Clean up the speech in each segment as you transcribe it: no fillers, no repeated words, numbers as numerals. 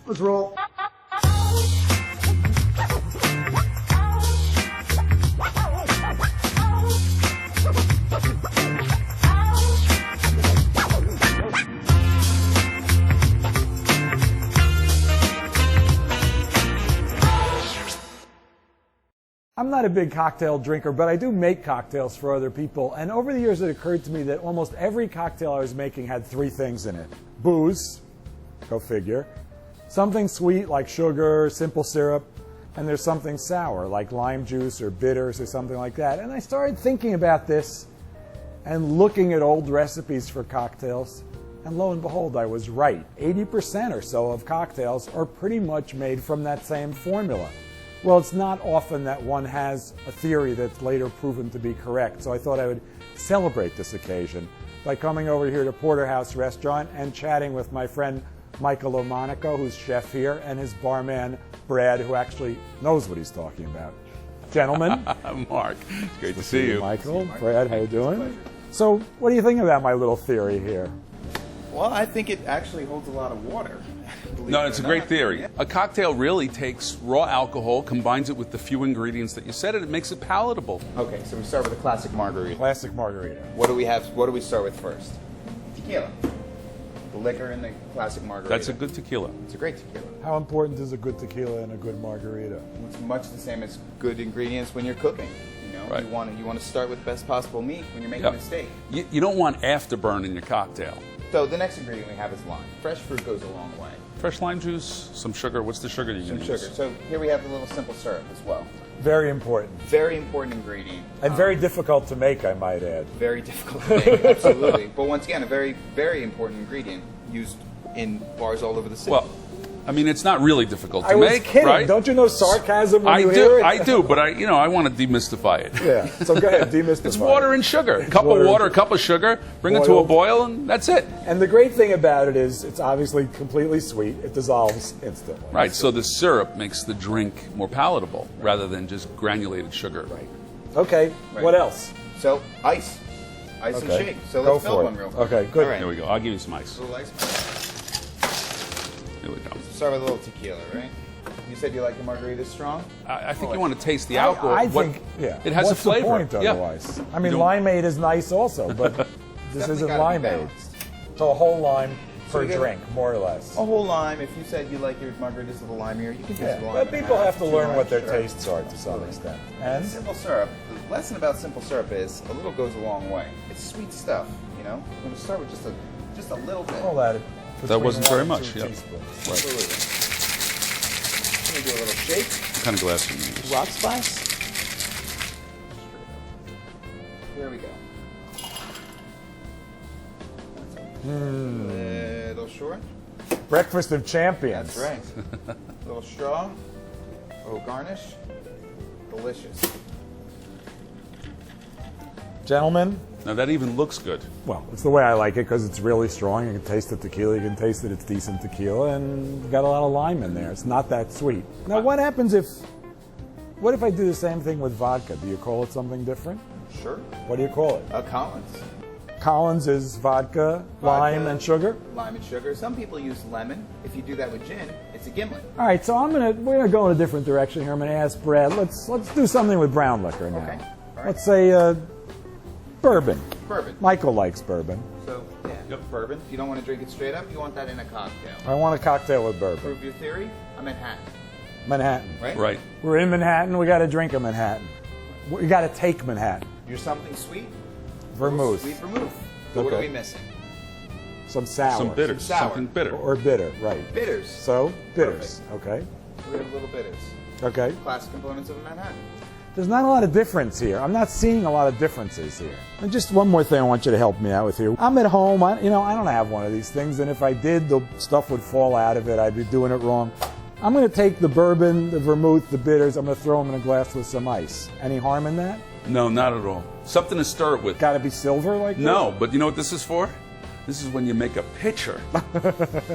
Let's roll. I'm not a big cocktail drinker, but I do make cocktails for other people. And over the years, it occurred to me that almost every cocktail I was making had three things in it. Booze, go figure. Something sweet like sugar, simple syrup. And there's something sour like lime juice or bitters or something like that. And I started thinking about this and looking at old recipes for cocktails. And lo and behold, I was right. 80% or so of cocktails are pretty much made from that same formula. Well, it's not often that one has a theory that's later proven to be correct, so I thought I would celebrate this occasion by coming over here to Porterhouse Restaurant and chatting with my friend Michael O'Monaco, who's chef here, and his barman Brad, who actually knows what he's talking about. Gentlemen. Mark, it's great to see you. Michael, Brad, how you doing? So, what do you think about my little theory here? Well, I think it actually holds a lot of water. No, it's a great theory. A cocktail really takes raw alcohol, combines it with the few ingredients that you said, and it makes it palatable. Okay, so we start with a classic margarita. Classic margarita. What do we have? What do we start with first? Tequila. The liquor in the classic margarita. That's a good tequila. It's a great tequila. How important is a good tequila and a good margarita? It's much the same as good ingredients when you're cooking. You know, Right. you want to start with the best possible meat when you're making a steak. You don't want afterburn in your cocktail. So the next ingredient we have is lime. Fresh fruit goes a long way. Fresh lime juice, some sugar. What's the sugar you're Some going to sugar. use? So here we have the little simple syrup as well. Very important. Very important ingredient. And very difficult to make, I might add. Very difficult to make, absolutely. But once again, a very, very important ingredient used in bars all over the city. Well, I mean, it's not really difficult to I was make, kidding. right? Don't you know sarcasm when I you do, hear it? I do, but I want to demystify it. Yeah, so go ahead, demystify It's water it. and sugar. A cup water of and water, a sugar. cup of sugar, bring it to a Boiled. boil, and that's it. And the great thing about it is it's obviously completely sweet. It dissolves instantly. Right, so the syrup makes the drink more palatable rather than just granulated sugar. Right. Okay, Right. what else? So ice. Ice and Okay. shake. So Go let's for build it. one real quick. Okay, good. All right. There we go. I'll give you some ice. A little ice. Here we go. Start with a little tequila, right? You said you like the margarita strong? I think you want to taste the alcohol. I What- think, yeah. It has What's a flavor. the point Yeah. otherwise? I mean, You don't- limeade is nice also, but this Definitely isn't gotta be limeade. balanced. So a whole lime per you get- drink, more or less. A whole lime. If you said you like your margaritas a little limier, you can use Yeah, a lime. but and a people half, have to 2 learn limes, what their sure. tastes are to some extent. And Simple syrup. The lesson about simple syrup is a little goes a long way. It's sweet stuff, you know? I'm going to start with just a little bit. all that. That wasn't very much, Two yeah. teaspoons. Absolutely. Let me do a little shake. What kind of glass are you use? Rock spice. There we go. Little short. Breakfast of champions. That's right. A little straw. A little garnish. Delicious. Gentlemen, Now that even looks good. well, it's the way I like it because it's really strong. You can taste the tequila. You can taste that it's decent tequila, and got a lot of lime in there. It's not that sweet. Now, what happens what if I do the same thing with vodka? Do you call it something different? Sure. What do you call it? Collins. Collins is vodka, lime, Vodka, and sugar. Lime and sugar. Some people use lemon. If you do that with gin, it's a gimlet. All right, so we're gonna go in a different direction here. I'm gonna ask Brad. Let's do something with brown liquor now. Okay. All right. Let's say bourbon. Bourbon. Michael likes bourbon. So, yeah, bourbon. If you don't want to drink it straight up, you want that in a cocktail. I want a cocktail with bourbon. Prove your theory. A Manhattan. Manhattan. Right? Right. We're in Manhattan. We got to drink a Manhattan. We got to take Manhattan. You're something sweet. Vermouth. Sweet vermouth. So what are Okay. we missing? Some sour. Some bitters. Some sour. Something bitter. Or bitter, right. Bitters. So, bitters. Okay. We have little bitters. Okay. Classic components of a Manhattan. There's not a lot of difference here. I'm not seeing a lot of differences here. And just one more thing I want you to help me out with here. I'm at home. I don't have one of these things, and if I did, the stuff would fall out of it. I'd be doing it wrong. I'm going to take the bourbon, the vermouth, the bitters. I'm going to throw them in a glass with some ice. Any harm in that? No, not at all. Something to stir it with. Got to be silver like No, but you know what this is for? This is when you make a pitcher.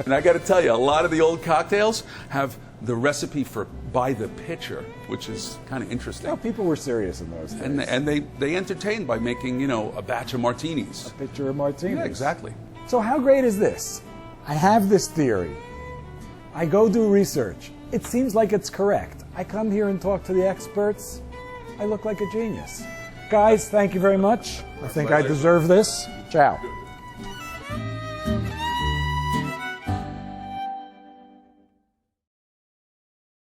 And I got to tell you, a lot of the old cocktails have the recipe for by the pitcher, which is kind of interesting. No, people were serious in those days. And they entertain by making, a batch of martinis. Picture of martinis. Yeah, exactly. So how great is this? I have this theory. I go do research. It seems like it's correct. I come here and talk to the experts. I look like a genius. Guys, thank you very much. I think I deserve this. Ciao.